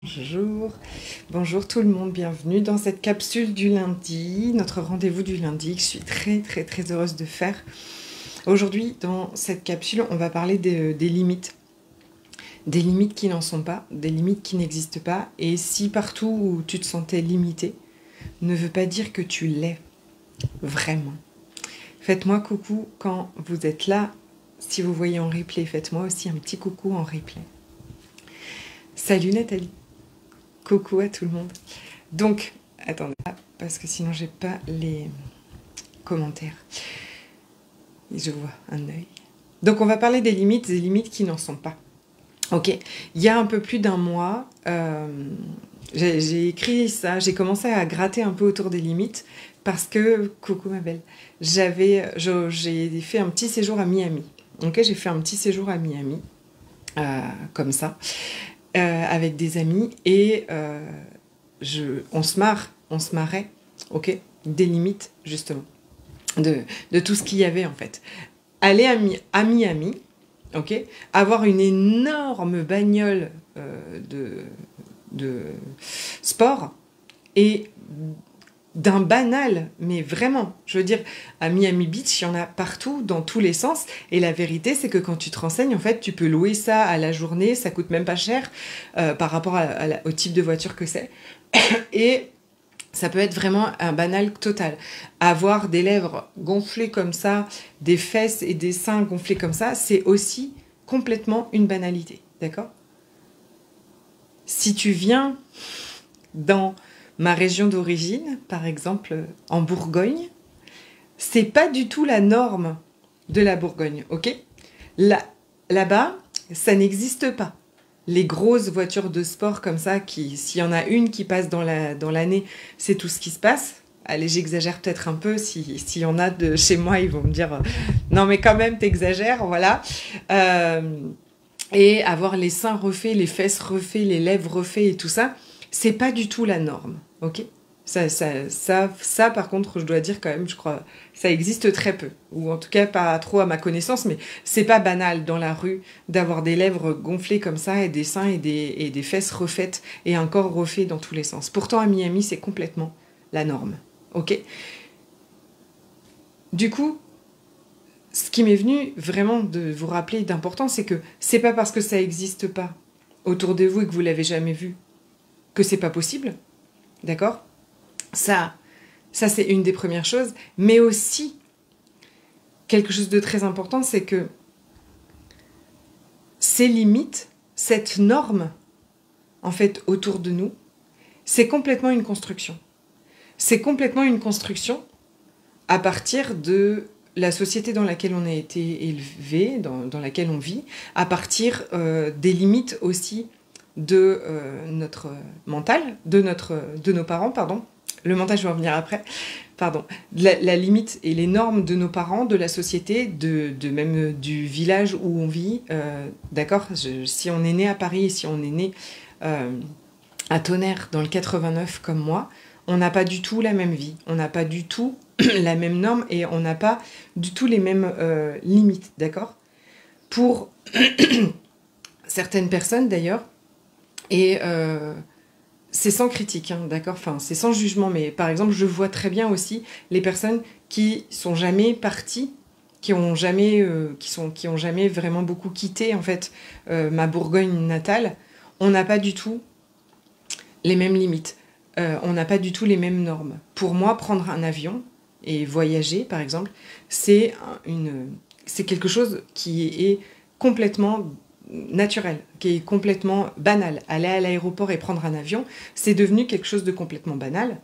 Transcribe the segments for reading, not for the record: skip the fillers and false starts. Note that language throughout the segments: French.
Bonjour, bonjour tout le monde, bienvenue dans cette capsule du lundi, notre rendez-vous du lundi que je suis très heureuse de faire. Aujourd'hui, dans cette capsule, on va parler des limites. Des limites qui n'en sont pas, des limites qui n'existent pas. Et si partout où tu te sentais limité, ne veut pas dire que tu l'es, vraiment. Faites-moi coucou quand vous êtes là. Si vous voyez en replay, faites-moi aussi un petit coucou en replay. Salut Nathalie. Coucou à tout le monde. Donc, attendez, parce que sinon j'ai pas les commentaires. Et je vois un œil. Donc on va parler des limites qui n'en sont pas. Ok, il y a un peu plus d'un mois, j'ai écrit ça, j'ai commencé à gratter un peu autour des limites parce que, coucou ma belle, j'ai fait un petit séjour à Miami. Ok, j'ai fait un petit séjour à Miami, comme ça. Avec des amis et on se marrait, ok, des limites justement, de tout ce qu'il y avait en fait. Aller à Miami, ok, avoir une énorme bagnole de sport et d'un banal, mais vraiment, je veux dire, à Miami Beach, il y en a partout, dans tous les sens, et la vérité, c'est que quand tu te renseignes, en fait, tu peux louer ça à la journée, ça coûte même pas cher par rapport au type de voiture que c'est, et ça peut être vraiment un banal total. Avoir des lèvres gonflées comme ça, des fesses et des seins gonflés comme ça, c'est aussi complètement une banalité, d'accord? Si tu viens dans ma région d'origine, par exemple en Bourgogne, c'est pas du tout la norme de la Bourgogne, ok? Là-bas, ça n'existe pas. Les grosses voitures de sport comme ça, s'il y en a une qui passe dans l'année, c'est tout ce qui se passe. Allez, j'exagère peut-être un peu, s'il y en a de chez moi, ils vont me dire « Non mais quand même, t'exagères », voilà. Et avoir les seins refaits, les fesses refaits, les lèvres refaits et tout ça, c'est pas du tout la norme, ok? Ça, par contre, je dois dire quand même, je crois, ça existe très peu, ou en tout cas pas trop à ma connaissance, mais c'est pas banal dans la rue d'avoir des lèvres gonflées comme ça, et des seins et des fesses refaites, et un corps refait dans tous les sens. Pourtant, à Miami, c'est complètement la norme, ok? Du coup, ce qui m'est venu vraiment de vous rappeler d'important, c'est que c'est pas parce que ça n'existe pas autour de vous et que vous l'avez jamais vu que c'est pas possible, d'accord? Ça c'est une des premières choses, mais aussi quelque chose de très important, c'est que ces limites, cette norme, en fait, autour de nous, c'est complètement une construction. C'est complètement une construction à partir de la société dans laquelle on a été élevé, dans laquelle on vit, à partir des limites aussi de notre mental, de nos parents, pardon. Le mental, je vais en revenir après. Pardon. La limite et les normes de nos parents, de la société, de même du village où on vit. D'accord, si on est né à Paris, si on est né à Tonnerre dans le 89 comme moi, on n'a pas du tout la même vie. On n'a pas du tout la même norme et on n'a pas du tout les mêmes limites. D'accord? Pour certaines personnes d'ailleurs, et c'est sans critique, hein, d'accord, enfin, c'est sans jugement, mais par exemple, je vois très bien aussi les personnes qui sont jamais parties, qui ont jamais vraiment beaucoup quitté, en fait, ma Bourgogne natale. On n'a pas du tout les mêmes limites. On n'a pas du tout les mêmes normes. Pour moi, prendre un avion et voyager, par exemple, c'est quelque chose qui est complètement naturel, qui est complètement banal. Aller à l'aéroport et prendre un avion, c'est devenu quelque chose de complètement banal.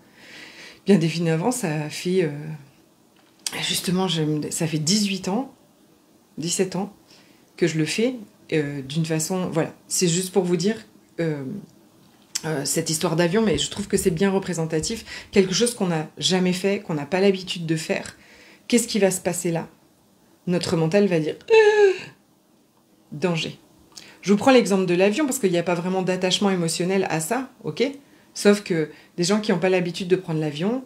Bien définitivement, ça fait justement, ça fait 18 ans, 17 ans que je le fais d'une façon, voilà, c'est juste pour vous dire cette histoire d'avion, mais je trouve que c'est bien représentatif, quelque chose qu'on n'a jamais fait, qu'on n'a pas l'habitude de faire. Qu'est-ce qui va se passer là? Notre mental va dire danger. Je vous prends l'exemple de l'avion parce qu'il n'y a pas vraiment d'attachement émotionnel à ça, ok? Sauf que des gens qui n'ont pas l'habitude de prendre l'avion,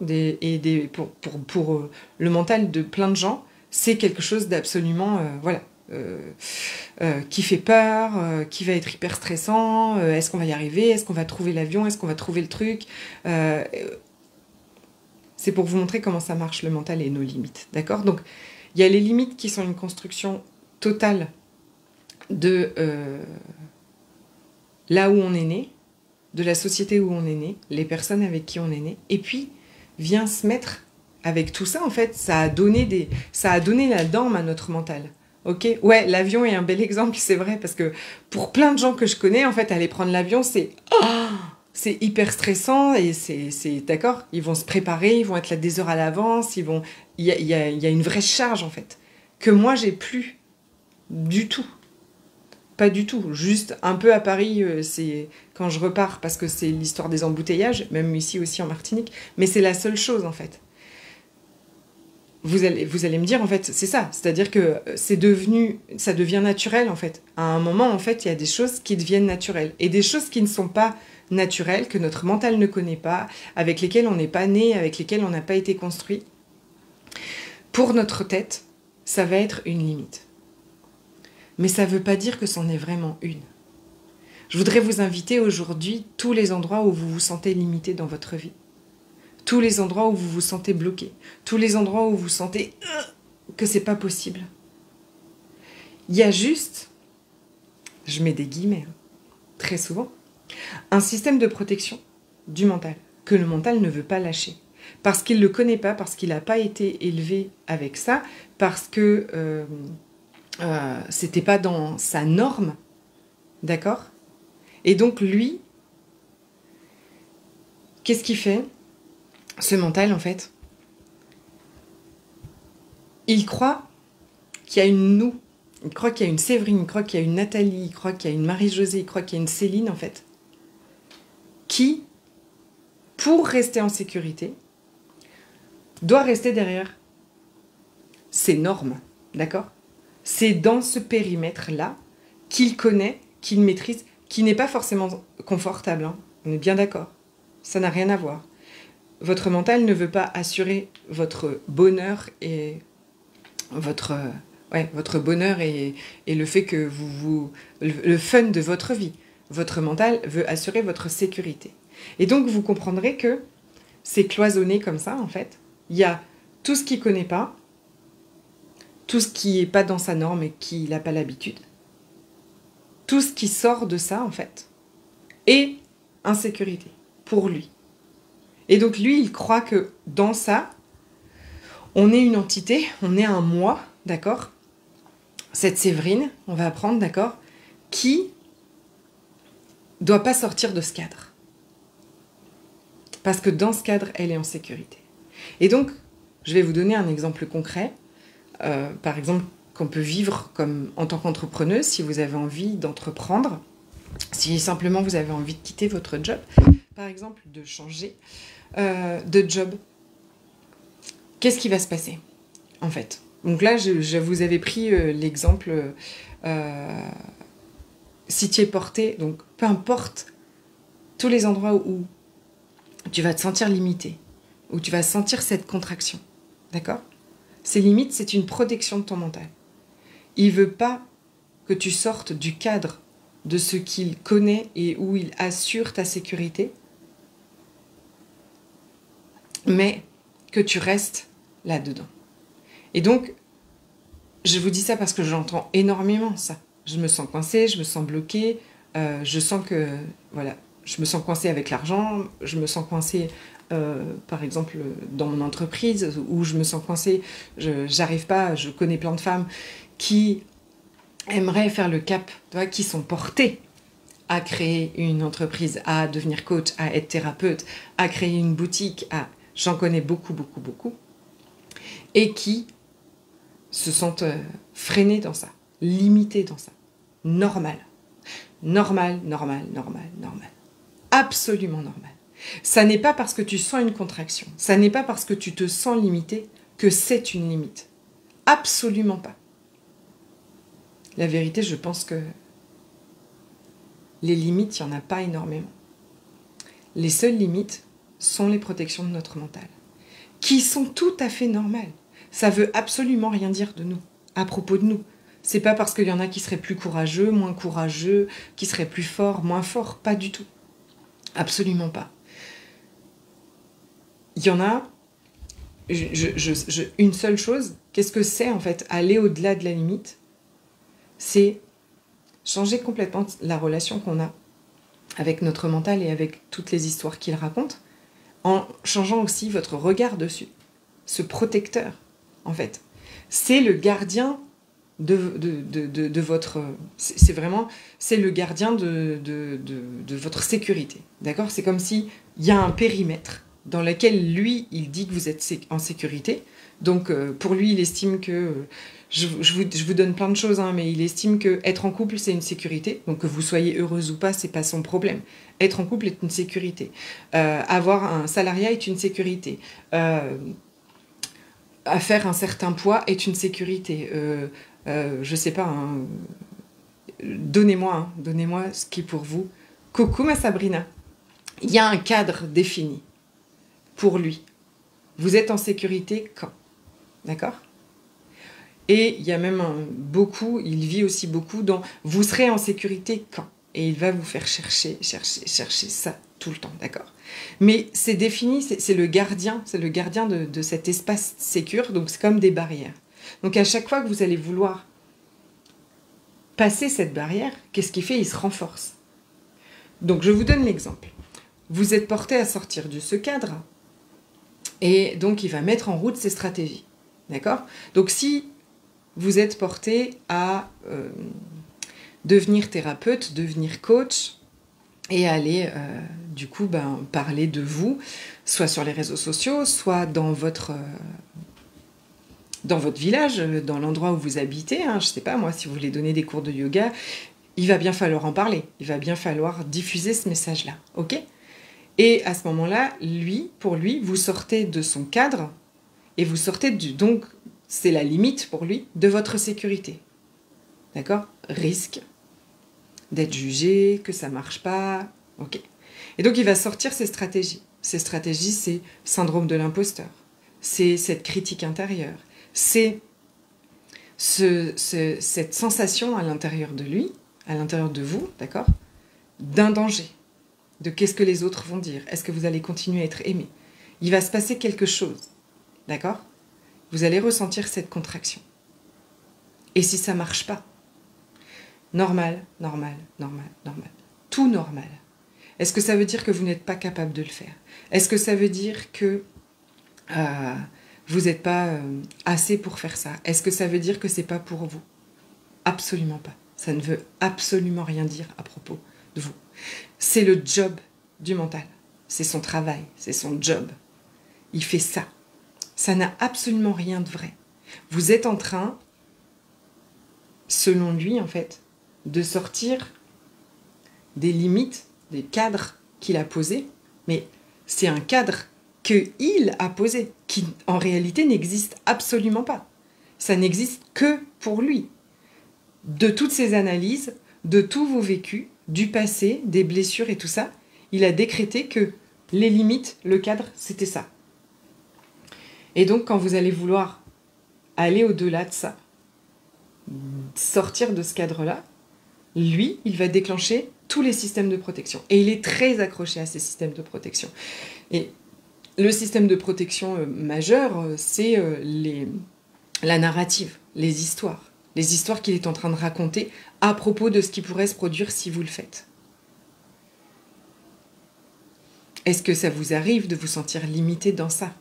pour le mental de plein de gens, c'est quelque chose d'absolument, voilà, qui fait peur, qui va être hyper stressant, est-ce qu'on va y arriver, est-ce qu'on va trouver l'avion, est-ce qu'on va trouver le truc. C'est pour vous montrer comment ça marche le mental et nos limites, d'accord? Donc, il y a les limites qui sont une construction totale de là où on est né, de la société où on est né, les personnes avec qui on est né, et puis vient se mettre avec tout ça, en fait, ça a donné la dame à notre mental. Ok, ouais, l'avion est un bel exemple, c'est vrai, parce que pour plein de gens que je connais, en fait, aller prendre l'avion, c'est hyper stressant et c'est d'accord. Ils vont se préparer, ils vont être là des heures à l'avance, il y a une vraie charge en fait que moi j'ai plus du tout. Pas du tout, juste un peu à Paris, c'est quand je repars parce que c'est l'histoire des embouteillages, même ici aussi en Martinique, mais c'est la seule chose en fait. Vous allez me dire en fait, c'est ça, c'est-à-dire que ça devient naturel en fait. À un moment en fait, il y a des choses qui deviennent naturelles et des choses qui ne sont pas naturelles, que notre mental ne connaît pas, avec lesquelles on n'est pas né, avec lesquelles on n'a pas été construit. Pour notre tête, ça va être une limite. Mais ça ne veut pas dire que c'en est vraiment une. Je voudrais vous inviter aujourd'hui tous les endroits où vous vous sentez limité dans votre vie. Tous les endroits où vous vous sentez bloqué. Tous les endroits où vous sentez que c'est pas possible. Il y a juste, je mets des guillemets, très souvent, un système de protection du mental, que le mental ne veut pas lâcher. Parce qu'il ne le connaît pas, parce qu'il n'a pas été élevé avec ça, parce que c'était pas dans sa norme, d'accord? Et donc lui, qu'est-ce qu'il fait? Ce mental, en fait, il croit qu'il y a une nous, il croit qu'il y a une Séverine, il croit qu'il y a une Nathalie, il croit qu'il y a une Marie-Josée, il croit qu'il y a une Céline, en fait, qui, pour rester en sécurité, doit rester derrière ses normes, d'accord? C'est dans ce périmètre-là qu'il connaît, qu'il maîtrise, qui n'est pas forcément confortable, hein. On est bien d'accord. Ça n'a rien à voir. Votre mental ne veut pas assurer votre bonheur et votre bonheur et le fait que le fun de votre vie. Votre mental veut assurer votre sécurité. Et donc, vous comprendrez que c'est cloisonné comme ça, en fait. Il y a tout ce qu'il ne connaît pas, tout ce qui n'est pas dans sa norme et qu'il n'a pas l'habitude, tout ce qui sort de ça, en fait, et insécurité, pour lui. Et donc, lui, il croit que dans ça, on est une entité, on est un moi, d'accord? Cette Séverine, on va apprendre, d'accord? Qui doit pas sortir de ce cadre. Parce que dans ce cadre, elle est en sécurité. Et donc, je vais vous donner un exemple concret. Par exemple, qu'on peut vivre comme en tant qu'entrepreneuse, si vous avez envie d'entreprendre, si simplement vous avez envie de quitter votre job, par exemple, de changer de job. Qu'est-ce qui va se passer, en fait? Donc là, je vous avais pris l'exemple si tu es porté, donc peu importe tous les endroits où tu vas te sentir limité, où tu vas sentir cette contraction, d'accord? Ces limites, c'est une protection de ton mental. Il ne veut pas que tu sortes du cadre de ce qu'il connaît et où il assure ta sécurité, mais que tu restes là-dedans. Et donc, je vous dis ça parce que j'entends énormément ça. Je me sens coincée, je me sens bloquée, je sens que, voilà, je me sens coincée avec l'argent, je me sens coincée, par exemple, dans mon entreprise, où je me sens coincée, j'arrive pas, je connais plein de femmes qui aimeraient faire le cap, tu vois, qui sont portées à créer une entreprise, à devenir coach, à être thérapeute, à créer une boutique, j'en connais beaucoup, beaucoup, beaucoup, et qui se sentent freinées dans ça, limitées dans ça. Normal. Normal, normal, normal, normal. Absolument normal. Ça n'est pas parce que tu sens une contraction, ça n'est pas parce que tu te sens limité que c'est une limite. Absolument pas. La vérité, je pense que les limites, il n'y en a pas énormément. Les seules limites sont les protections de notre mental, qui sont tout à fait normales. Ça veut absolument rien dire de nous, à propos de nous. C'est pas parce qu'il y en a qui seraient plus courageux, moins courageux, qui seraient plus forts, moins forts, pas du tout. Absolument pas. Il y en a, une seule chose, qu'est-ce que c'est en fait, aller au-delà de la limite? C'est changer complètement la relation qu'on a avec notre mental et avec toutes les histoires qu'il raconte, en changeant aussi votre regard dessus. Ce protecteur, en fait, c'est le gardien de votre... C'est vraiment... C'est le gardien de votre sécurité, d'accord? C'est comme s'il y a un périmètre dans lequel, lui, il dit que vous êtes en sécurité. Donc, pour lui, il estime que... Je vous donne plein de choses, hein, mais il estime que être en couple, c'est une sécurité. Donc, que vous soyez heureuse ou pas, c'est pas son problème. Être en couple est une sécurité. Avoir un salariat est une sécurité. À faire un certain poids est une sécurité. Je sais pas, hein, donnez-moi ce qui est pour vous. Coucou ma Sabrina. Il y a un cadre défini pour lui. Vous êtes en sécurité quand? D'accord? Et il y a même beaucoup, il vit aussi beaucoup dans vous serez en sécurité quand? Et il va vous faire chercher ça tout le temps, d'accord? Mais c'est défini, c'est le gardien de cet espace sécure, donc c'est comme des barrières. Donc à chaque fois que vous allez vouloir passer cette barrière, qu'est-ce qu'il fait? Il se renforce. Donc je vous donne l'exemple. Vous êtes porté à sortir de ce cadre, et donc il va mettre en route ses stratégies, d'accord? Donc si vous êtes porté à devenir thérapeute, devenir coach, et aller, du coup, parler de vous, soit sur les réseaux sociaux, soit dans votre village, dans l'endroit où vous habitez, hein, je ne sais pas, moi, si vous voulez donner des cours de yoga, il va bien falloir en parler, il va bien falloir diffuser ce message-là, ok? Et à ce moment-là, pour lui, vous sortez de son cadre, et vous sortez donc, c'est la limite pour lui, de votre sécurité. D'accord? Risque d'être jugé, que ça marche pas, ok. Et donc il va sortir ses stratégies. Ces stratégies, c'est syndrome de l'imposteur, c'est cette critique intérieure, c'est cette sensation à l'intérieur de lui, à l'intérieur de vous, d'accord, d'un danger, de qu'est-ce que les autres vont dire, est-ce que vous allez continuer à être aimé? Il va se passer quelque chose, d'accord? Vous allez ressentir cette contraction. Et si ça marche pas? Normal. Tout normal. Est-ce que ça veut dire que vous n'êtes pas capable de le faire? Est-ce que ça veut dire que vous n'êtes pas assez pour faire ça? Est-ce que ça veut dire que c'est pas pour vous? Absolument pas. Ça ne veut absolument rien dire à propos de vous. C'est le job du mental. C'est son travail, c'est son job. Il fait ça. Ça n'a absolument rien de vrai. Vous êtes en train, selon lui en fait, de sortir des limites, des cadres qu'il a posés, mais c'est un cadre qu'il a posé, qui en réalité n'existe absolument pas. Ça n'existe que pour lui. De toutes ses analyses, de tous vos vécus, du passé, des blessures et tout ça, il a décrété que les limites, le cadre, c'était ça. Et donc quand vous allez vouloir aller au-delà de ça, sortir de ce cadre-là, lui, il va déclencher tous les systèmes de protection. Et il est très accroché à ces systèmes de protection. Et le système de protection majeur, c'est la narrative, les histoires qu'il est en train de raconter à propos de ce qui pourrait se produire si vous le faites. Est-ce que ça vous arrive de vous sentir limité dans ça?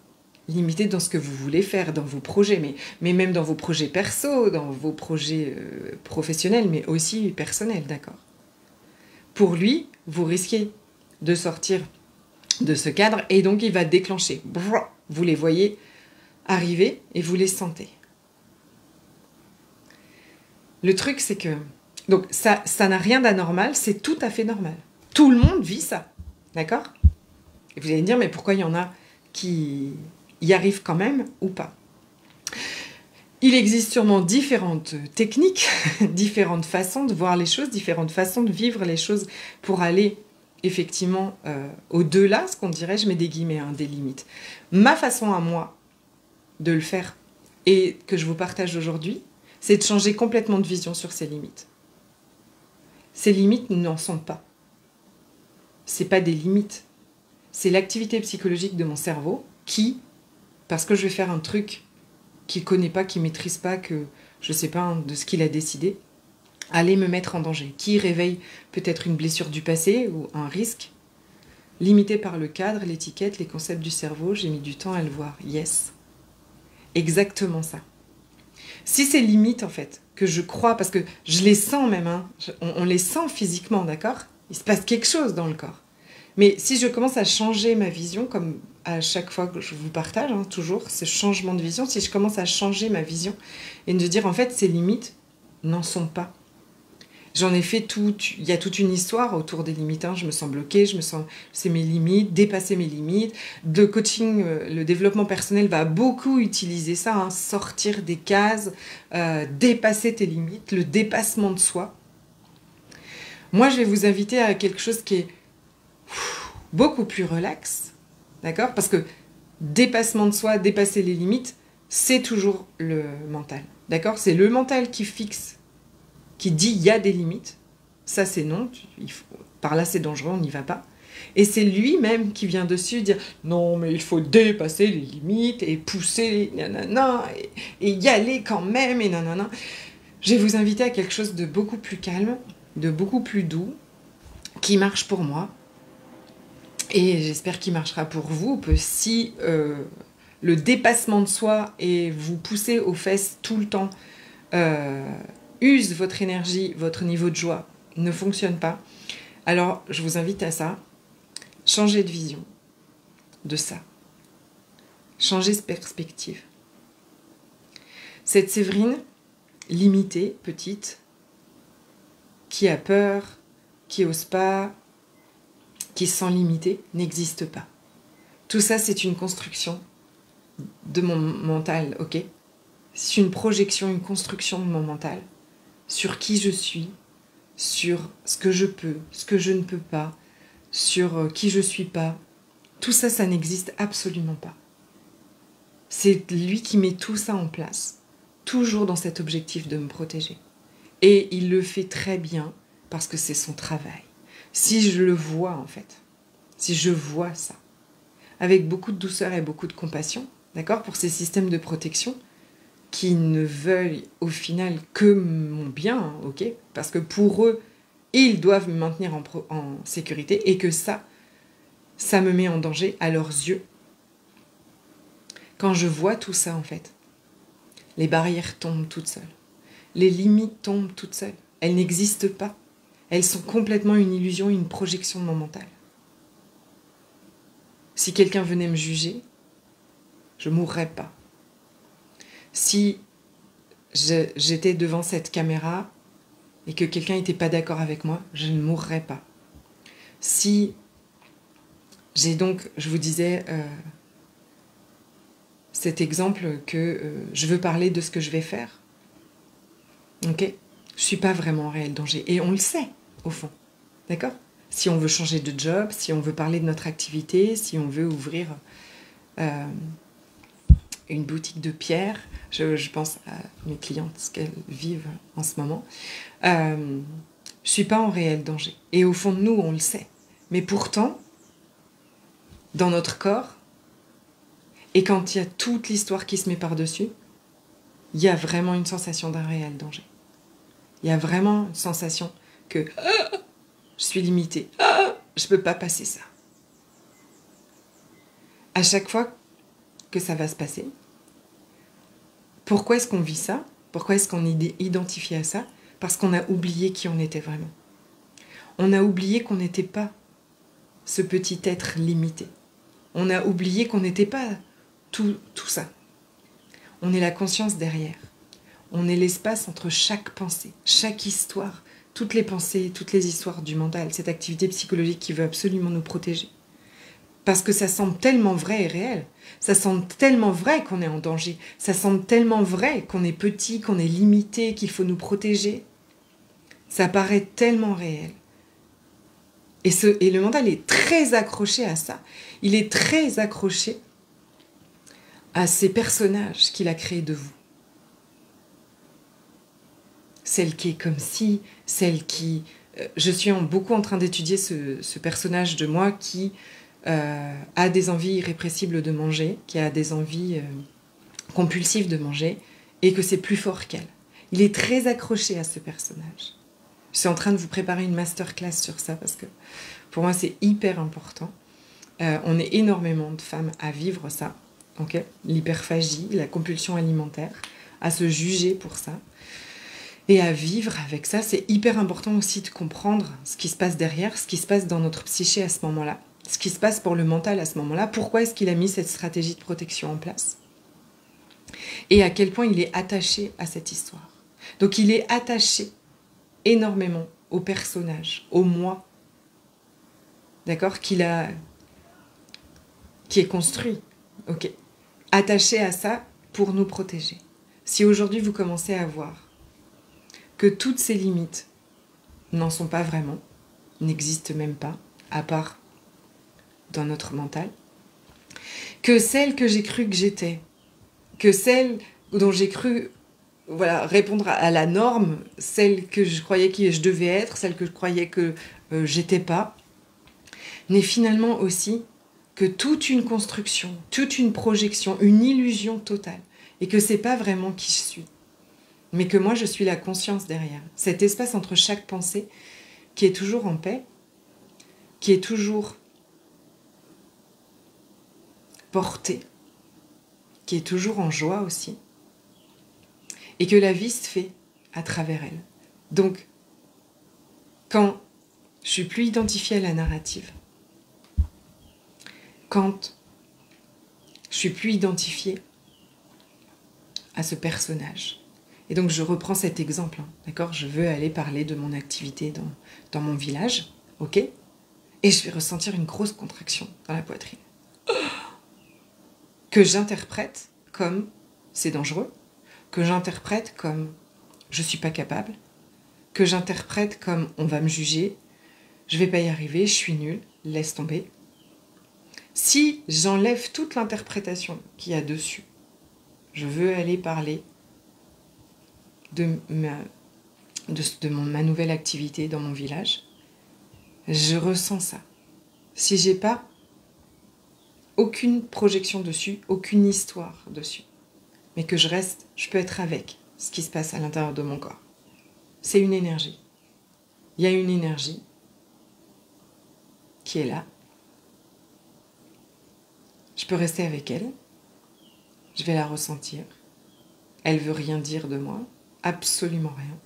Limité dans ce que vous voulez faire, dans vos projets, mais même dans vos projets perso, dans vos projets professionnels, mais aussi personnels, d'accord? Pour lui, vous risquez de sortir de ce cadre et donc il va déclencher. Vous les voyez arriver et vous les sentez. Le truc, c'est que donc ça n'a rien d'anormal, c'est tout à fait normal. Tout le monde vit ça, d'accord? Et vous allez me dire, mais pourquoi il y en a qui y arrivent quand même ou pas? Il existe sûrement différentes techniques, différentes façons de voir les choses, différentes façons de vivre les choses pour aller effectivement au-delà, ce qu'on dirait, je mets des guillemets, hein, des limites. Ma façon à moi de le faire et que je vous partage aujourd'hui, c'est de changer complètement de vision sur ces limites. Ces limites n'en sont pas. C'est pas des limites. C'est l'activité psychologique de mon cerveau qui, parce que je vais faire un truc qu'il ne connaît pas, qu'il ne maîtrise pas, que je ne sais pas de ce qu'il a décidé, allait me mettre en danger. Qui réveille peut-être une blessure du passé ou un risque, limité par le cadre, l'étiquette, les concepts du cerveau, j'ai mis du temps à le voir. Yes. Exactement ça. Si ces limites, en fait, que je crois, parce que je les sens même, hein, on les sent physiquement, d'accord? Il se passe quelque chose dans le corps. Mais si je commence à changer ma vision, comme à chaque fois que je vous partage, hein, toujours ce changement de vision, si je commence à changer ma vision et de dire en fait ces limites n'en sont pas. J'en ai fait il y a toute une histoire autour des limites, hein. Je me sens bloquée, c'est mes limites, dépasser mes limites. Le coaching, le développement personnel va beaucoup utiliser ça, hein, sortir des cases, dépasser tes limites, le dépassement de soi. Moi, je vais vous inviter à quelque chose qui est beaucoup plus relax, d'accord? Parce que dépassement de soi, dépasser les limites, c'est toujours le mental, d'accord? C'est le mental qui fixe, qui dit il y a des limites, ça c'est non, par là c'est dangereux, on n'y va pas. Et c'est lui-même qui vient dessus dire non mais il faut dépasser les limites et pousser les nanana et y aller quand même et nanana. Je vais vous inviter à quelque chose de beaucoup plus calme, de beaucoup plus doux, qui marche pour moi. Et j'espère qu'il marchera pour vous, que si le dépassement de soi et vous pousser aux fesses tout le temps use votre énergie, votre niveau de joie ne fonctionne pas, alors je vous invite à ça. Changer de vision de ça. Changer de perspective. Cette Séverine, limitée, petite, qui a peur, qui n'ose pas, qui se sent limitée, n'existe pas. Tout ça, c'est une construction de mon mental, ok? C'est une projection, une construction de mon mental sur qui je suis, sur ce que je peux, ce que je ne peux pas, sur qui je suis pas. Tout ça, ça n'existe absolument pas. C'est lui qui met tout ça en place, toujours dans cet objectif de me protéger. Et il le fait très bien parce que c'est son travail. Si je le vois, en fait, si je vois ça, avec beaucoup de douceur et beaucoup de compassion, d'accord, pour ces systèmes de protection qui ne veulent au final que mon bien, hein, ok, parce que pour eux, ils doivent me maintenir en sécurité et que ça me met en danger à leurs yeux. Quand je vois tout ça, en fait, les barrières tombent toutes seules. Les limites tombent toutes seules. Elles n'existent pas. Elles sont complètement une illusion, une projection de mon mental. Si quelqu'un venait me juger, je ne mourrais pas. Si j'étais devant cette caméra et que quelqu'un n'était pas d'accord avec moi, je ne mourrais pas. Si j'ai donc, je vous disais, cet exemple que je veux parler de ce que je vais faire, ok, je ne suis pas vraiment en réel danger. Et on le sait, au fond. D'accord? Si on veut changer de job, si on veut parler de notre activité, si on veut ouvrir une boutique de pierres, je pense à mes clientes, ce qu'elles vivent en ce moment, je ne suis pas en réel danger. Et au fond de nous, on le sait. Mais pourtant, dans notre corps, et quand il y a toute l'histoire qui se met par-dessus, il y a vraiment une sensation d'un réel danger. Il y a vraiment une sensation que je suis limitée, je ne peux pas passer ça. À chaque fois que ça va se passer, pourquoi est-ce qu'on vit ça? Pourquoi est-ce qu'on est identifié à ça? Parce qu'on a oublié qui on était vraiment. On a oublié qu'on n'était pas ce petit être limité. On a oublié qu'on n'était pas tout ça. On est la conscience derrière. On est l'espace entre chaque pensée, chaque histoire, toutes les pensées, toutes les histoires du mental, cette activité psychologique qui veut absolument nous protéger. Parce que ça semble tellement vrai et réel. Ça semble tellement vrai qu'on est en danger. Ça semble tellement vrai qu'on est petit, qu'on est limité, qu'il faut nous protéger. Ça paraît tellement réel. Et le mental est très accroché à ça. Il est très accroché à ces personnages qu'il a créés de vous. celle qui est comme ci, celle qui... je suis beaucoup en train d'étudier ce personnage de moi qui a des envies irrépressibles de manger, qui a des envies compulsives de manger, et que c'est plus fort qu'elle. Il est très accroché à ce personnage. Je suis en train de vous préparer une masterclass sur ça, parce que pour moi c'est hyper important. On est énormément de femmes à vivre ça, okay, l'hyperphagie, la compulsion alimentaire, à se juger pour ça. Et à vivre avec ça, c'est hyper important aussi de comprendre ce qui se passe derrière, ce qui se passe dans notre psyché à ce moment-là, ce qui se passe pour le mental à ce moment-là, pourquoi est-ce qu'il a mis cette stratégie de protection en place, et à quel point il est attaché à cette histoire. Donc il est attaché énormément au personnage, au moi, d'accord, qui est construit, ok, attaché à ça pour nous protéger. Si aujourd'hui vous commencez à voir que toutes ces limites n'en sont pas vraiment, n'existent même pas, à part dans notre mental, que celle que j'ai cru que j'étais, que celle dont j'ai cru répondre à la norme, celle que je croyais que je devais être, celle que je croyais que j'étais pas, n'est finalement aussi que toute une construction, toute une projection, une illusion totale, et que c'est pas vraiment qui je suis. Mais que moi, je suis la conscience derrière. Cet espace entre chaque pensée qui est toujours en paix, qui est toujours portée, qui est toujours en joie aussi, et que la vie se fait à travers elle. Donc, quand je suis plus identifiée à la narrative, quand je suis plus identifiée à ce personnage, et donc je reprends cet exemple, hein, d'accord ? Je veux aller parler de mon activité dans mon village, ok ? Et je vais ressentir une grosse contraction dans la poitrine. Que j'interprète comme c'est dangereux, que j'interprète comme je suis pas capable, que j'interprète comme on va me juger, je vais pas y arriver, je suis nulle, laisse tomber. Si j'enlève toute l'interprétation qu'il y a dessus, je veux aller parler de ma nouvelle activité dans mon village, je ressens ça. Si j'ai pas aucune projection dessus, aucune histoire dessus, mais que je peux être avec ce qui se passe à l'intérieur de mon corps. C'est une énergie. Il y a une énergie qui est là. Je peux rester avec elle. Je vais la ressentir. Elle veut rien dire de moi. Absolument rien.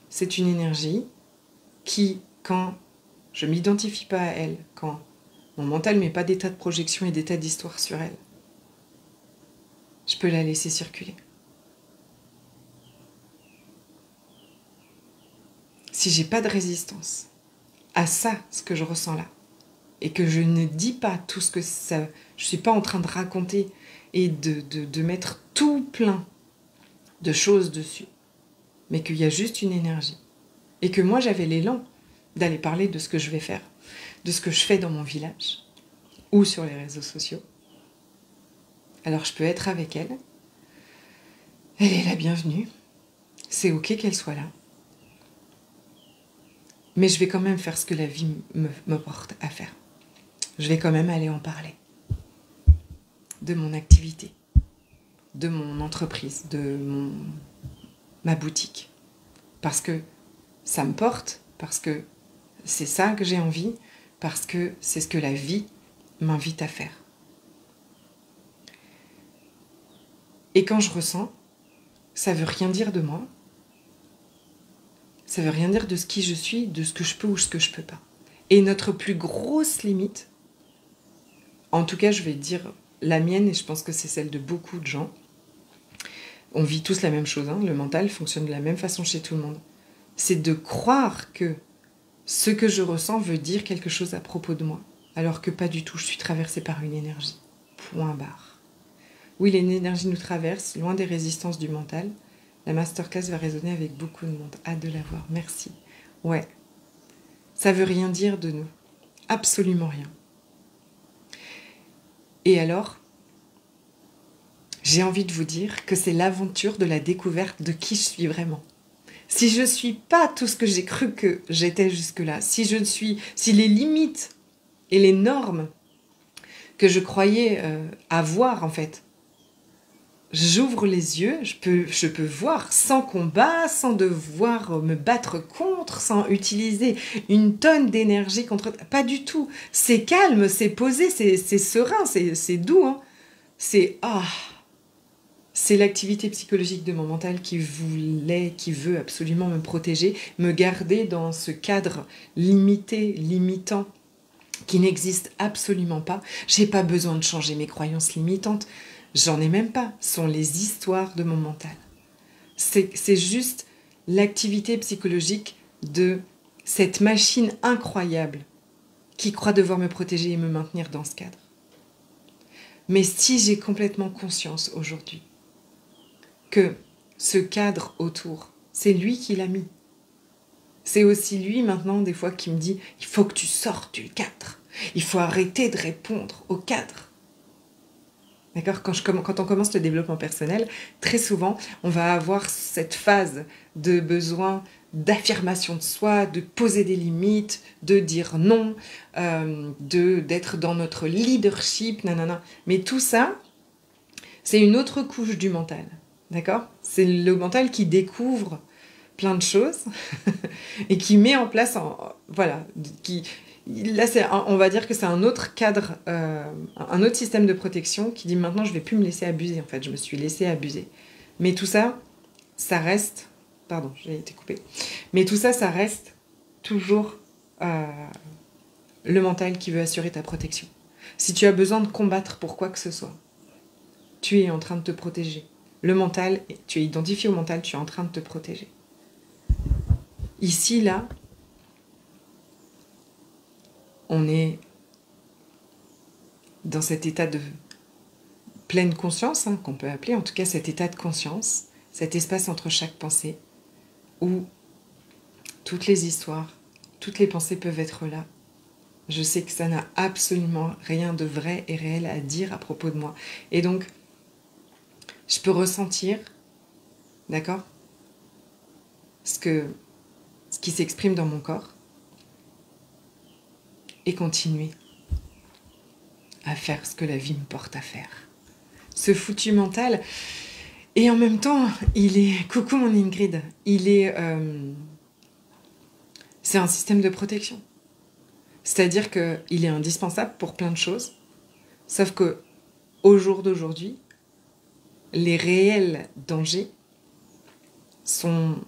C'est une énergie qui, quand je ne m'identifie pas à elle, quand mon mental ne met pas d'état de projection et d'état d'histoire sur elle, je peux la laisser circuler. Si j'ai pas de résistance à ça, ce que je ressens là, et que je ne dis pas tout ce que ça... Je suis pas en train de raconter et de mettre tout plein de choses dessus, mais qu'il y a juste une énergie. Et que moi, j'avais l'élan d'aller parler de ce que je vais faire, de ce que je fais dans mon village, ou sur les réseaux sociaux. Alors je peux être avec elle. Elle est la bienvenue. C'est ok qu'elle soit là. Mais je vais quand même faire ce que la vie me porte à faire. Je vais quand même aller en parler. De mon activité, de mon entreprise, de ma boutique. Parce que ça me porte, parce que c'est ça que j'ai envie, parce que c'est ce que la vie m'invite à faire. Et quand je ressens, ça veut rien dire de moi. Ça veut rien dire de ce qui je suis, de ce que je peux ou ce que je peux pas. Et notre plus grosse limite, en tout cas je vais dire la mienne et je pense que c'est celle de beaucoup de gens, on vit tous la même chose, hein, le mental fonctionne de la même façon chez tout le monde, c'est de croire que ce que je ressens veut dire quelque chose à propos de moi, alors que pas du tout, je suis traversée par une énergie. Point barre. Oui, l'énergie nous traverse, loin des résistances du mental. La masterclass va résonner avec beaucoup de monde. Hâte de la voir, merci. Ouais, ça veut rien dire de nous. Absolument rien. Et alors, j'ai envie de vous dire que c'est l'aventure de la découverte de qui je suis vraiment. Si je ne suis pas tout ce que j'ai cru que j'étais jusque-là, si les limites et les normes que je croyais avoir en fait, j'ouvre les yeux, je peux voir sans combat, sans devoir me battre contre, sans utiliser une tonne d'énergie contre... Pas du tout. C'est calme, c'est posé, c'est serein, c'est doux. Hein. C'est l'activité psychologique de mon mental qui veut absolument me protéger, me garder dans ce cadre limité, limitant, qui n'existe absolument pas. J'ai pas besoin de changer mes croyances limitantes. J'en ai même pas. Ce sont les histoires de mon mental. C'est juste l'activité psychologique de cette machine incroyable qui croit devoir me protéger et me maintenir dans ce cadre. Mais si j'ai complètement conscience aujourd'hui que ce cadre autour, c'est lui qui l'a mis. C'est aussi lui maintenant des fois qui me dit « il faut que tu sortes du cadre, il faut arrêter de répondre au cadre ». D'accord ? Quand on commence le développement personnel, très souvent, on va avoir cette phase de besoin d'affirmation de soi, de poser des limites, de dire non, d'être dans notre leadership, nanana. Mais tout ça, c'est une autre couche du mental. D'accord ? C'est le mental qui découvre plein de choses et qui met en place, voilà, là, on va dire que c'est un autre cadre, un autre système de protection qui dit maintenant je ne vais plus me laisser abuser. En fait, je me suis laissée abuser. Mais tout ça, ça reste... Pardon, j'ai été coupée. Mais tout ça, ça reste toujours le mental qui veut assurer ta protection. Si tu as besoin de combattre pour quoi que ce soit, tu es en train de te protéger. Le mental, tu es identifié au mental, tu es en train de te protéger. Ici, là, on est dans cet état de pleine conscience, hein, qu'on peut appeler, en tout cas cet état de conscience, cet espace entre chaque pensée, où toutes les histoires, toutes les pensées peuvent être là. Je sais que ça n'a absolument rien de vrai et réel à dire à propos de moi. Et donc, je peux ressentir, d'accord, ce qui s'exprime dans mon corps, et continuer à faire ce que la vie me porte à faire. Ce foutu mental, et en même temps, il est... Coucou mon Ingrid, c'est un système de protection. C'est-à-dire qu'il est indispensable pour plein de choses, sauf que au jour d'aujourd'hui, les réels dangers sont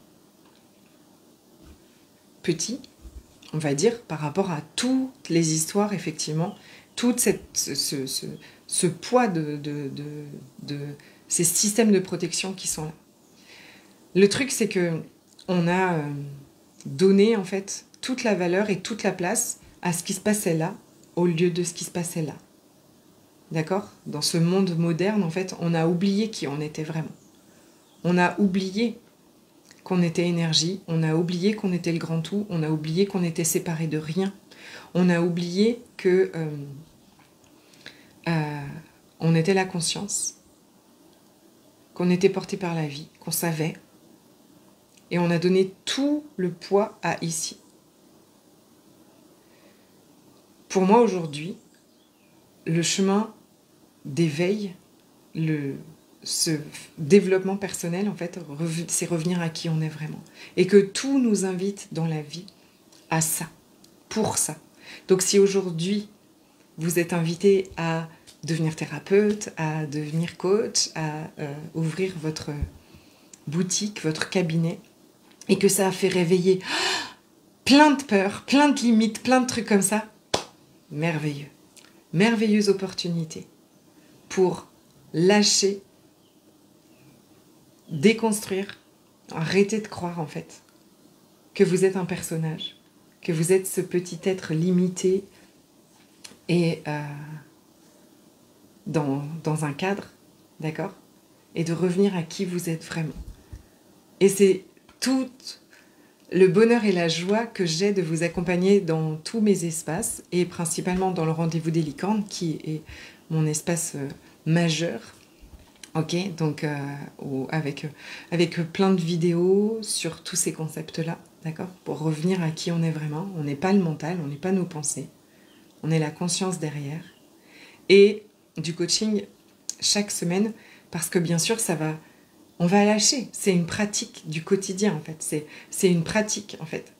petits, on va dire, par rapport à toutes les histoires, effectivement, tout ce poids de ces systèmes de protection qui sont là. Le truc, c'est que on a donné, en fait, toute la valeur et toute la place à ce qui se passait là, au lieu de ce qui se passait là. D'accord ? Dans ce monde moderne, en fait, on a oublié qui on était vraiment. On a oublié qu'on était énergie, on a oublié qu'on était le grand tout, on a oublié qu'on était séparé de rien, on a oublié que on était la conscience, qu'on était porté par la vie, qu'on savait, et on a donné tout le poids à ici. Pour moi aujourd'hui, le chemin d'éveil, ce développement personnel, en fait, c'est revenir à qui on est vraiment. Et que tout nous invite dans la vie à ça, pour ça. Donc si aujourd'hui, vous êtes invité à devenir thérapeute, à devenir coach, à ouvrir votre boutique, votre cabinet, et que ça a fait réveiller plein de peurs, plein de limites, plein de trucs comme ça, merveilleux. Merveilleuse opportunité pour lâcher, déconstruire, arrêter de croire en fait que vous êtes un personnage, que vous êtes ce petit être limité et dans un cadre, d'accord ? Et de revenir à qui vous êtes vraiment. Et c'est tout le bonheur et la joie que j'ai de vous accompagner dans tous mes espaces, et principalement dans le rendez-vous des licornes, qui est mon espace majeur Ok, donc avec plein de vidéos sur tous ces concepts-là, d'accord? Pour revenir à qui on est vraiment. On n'est pas le mental, on n'est pas nos pensées. On est la conscience derrière. Et du coaching chaque semaine, parce que bien sûr, on va lâcher. C'est une pratique du quotidien, en fait. C'est une pratique, en fait,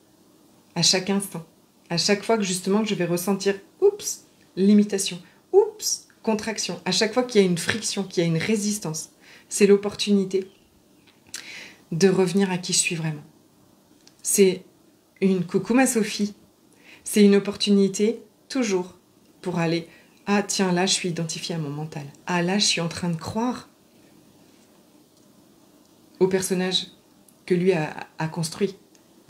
à chaque instant. À chaque fois que justement que je vais ressentir, oups, limitation, oups, contraction. À chaque fois qu'il y a une friction, qu'il y a une résistance, c'est l'opportunité de revenir à qui je suis vraiment. C'est une coucou ma Sophie. C'est une opportunité toujours pour aller, ah tiens, là je suis identifiée à mon mental. Ah là je suis en train de croire au personnage que lui a construit,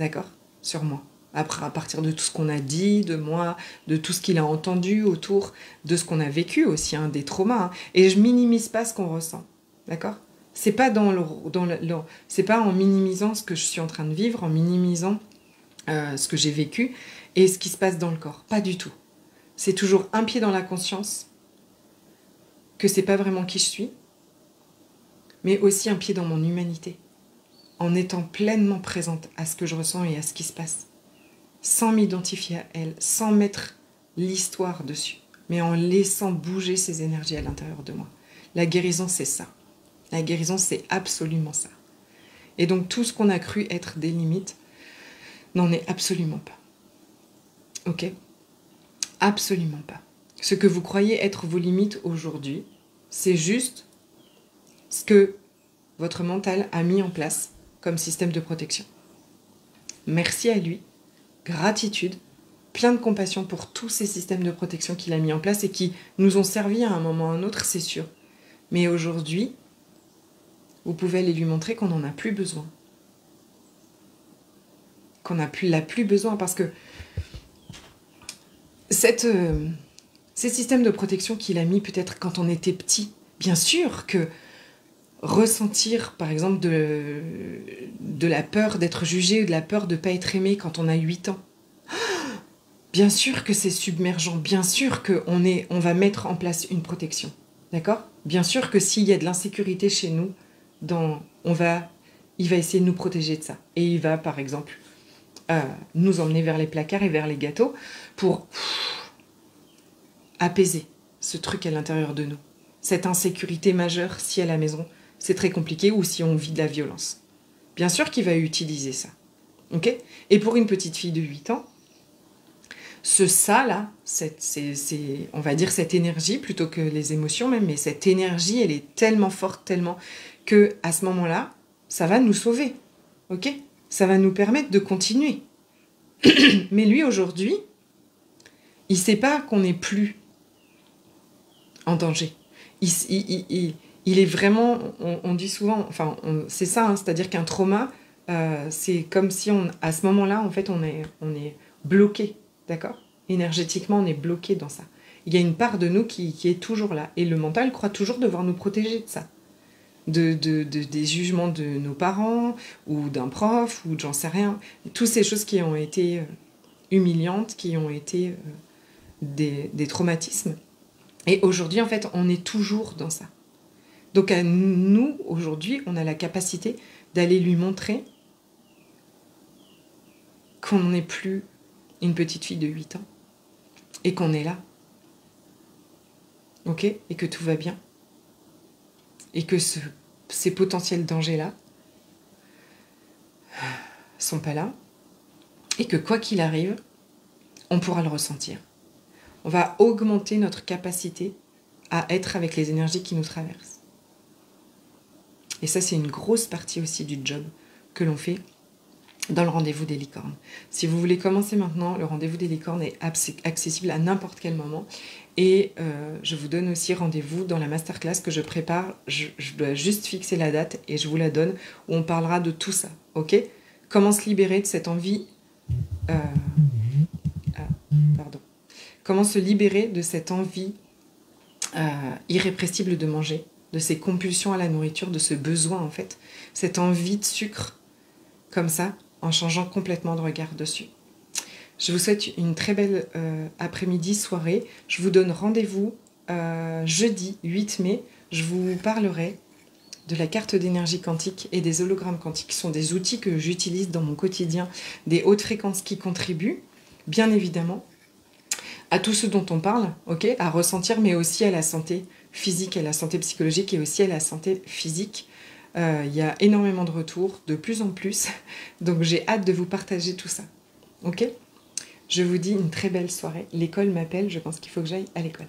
d'accord, sur moi. Après, à partir de tout ce qu'on a dit de moi, de tout ce qu'il a entendu autour, de ce qu'on a vécu aussi, hein, des traumas. Hein. Et je minimise pas ce qu'on ressent, d'accord? C'est pas c'est pas en minimisant ce que je suis en train de vivre, en minimisant ce que j'ai vécu et ce qui se passe dans le corps. Pas du tout. C'est toujours un pied dans la conscience que c'est pas vraiment qui je suis, mais aussi un pied dans mon humanité, en étant pleinement présente à ce que je ressens et à ce qui se passe, sans m'identifier à elle, sans mettre l'histoire dessus, mais en laissant bouger ces énergies à l'intérieur de moi. La guérison, c'est ça. La guérison, c'est absolument ça. Et donc, tout ce qu'on a cru être des limites n'en est absolument pas. Ok ? Absolument pas. Ce que vous croyez être vos limites aujourd'hui, c'est juste ce que votre mental a mis en place comme système de protection. Merci à lui, gratitude, plein de compassion pour tous ces systèmes de protection qu'il a mis en place et qui nous ont servi à un moment ou à un autre, c'est sûr. Mais aujourd'hui, vous pouvez aller lui montrer qu'on n'en a plus besoin. Qu'on n'a plus besoin parce que ces systèmes de protection qu'il a mis peut-être quand on était petit, bien sûr que ressentir par exemple de la peur d'être jugé ou de la peur de ne pas être aimé quand on a 8 ans, bien sûr que c'est submergent, bien sûr qu'on va mettre en place une protection, d'accord? Bien sûr que s'il y a de l'insécurité chez nous, il va essayer de nous protéger de ça. Et il va par exemple nous emmener vers les placards et vers les gâteaux pour apaiser ce truc à l'intérieur de nous. Cette insécurité majeure, si à la maison, c'est très compliqué, ou si on vit de la violence. Bien sûr qu'il va utiliser ça. Ok ? Et pour une petite fille de 8 ans, là, on va dire cette énergie, plutôt que les émotions même, mais cette énergie, elle est tellement forte, tellement que à ce moment-là, ça va nous sauver. Ok ? Ça va nous permettre de continuer. Mais lui, aujourd'hui, il ne sait pas qu'on n'est plus en danger. Il est vraiment, on dit souvent, enfin, c'est ça, hein, c'est-à-dire qu'un trauma, c'est comme si à ce moment-là, en fait, on est bloqué, d'accord ? Énergétiquement, on est bloqué dans ça. Il y a une part de nous qui est toujours là. Et le mental croit toujours devoir nous protéger de ça. Des jugements de nos parents, ou d'un prof, ou j'en sais rien. Toutes ces choses qui ont été humiliantes, qui ont été des traumatismes. Et aujourd'hui, en fait, on est toujours dans ça. Donc à nous, aujourd'hui, on a la capacité d'aller lui montrer qu'on n'est plus une petite fille de 8 ans et qu'on est là. Ok ? Et que tout va bien. Et que ces potentiels dangers-là sont pas là. Et que quoi qu'il arrive, on pourra le ressentir. On va augmenter notre capacité à être avec les énergies qui nous traversent. Et ça, c'est une grosse partie aussi du job que l'on fait dans le rendez-vous des licornes. Si vous voulez commencer maintenant, le rendez-vous des licornes est accessible à n'importe quel moment. Et je vous donne aussi rendez-vous dans la masterclass que je prépare. Je dois juste fixer la date et je vous la donne, où on parlera de tout ça. Ok ? Comment se libérer de cette envie... Comment se libérer de cette envie irrépressible de manger, de ces compulsions à la nourriture, de ce besoin en fait, cette envie de sucre, comme ça, en changeant complètement de regard dessus. Je vous souhaite une très belle après-midi, soirée. Je vous donne rendez-vous jeudi 8 mai. Je vous parlerai de la carte d'énergie quantique et des hologrammes quantiques sont des outils que j'utilise dans mon quotidien, des hautes fréquences qui contribuent, bien évidemment, à tout ce dont on parle, ok, à ressentir, mais aussi à la santé physique, à la santé psychologique et aussi à la santé physique. Il y a énormément de retours, de plus en plus, donc j'ai hâte de vous partager tout ça, ok ? Je vous dis une très belle soirée. L'école m'appelle, je pense qu'il faut que j'aille à l'école.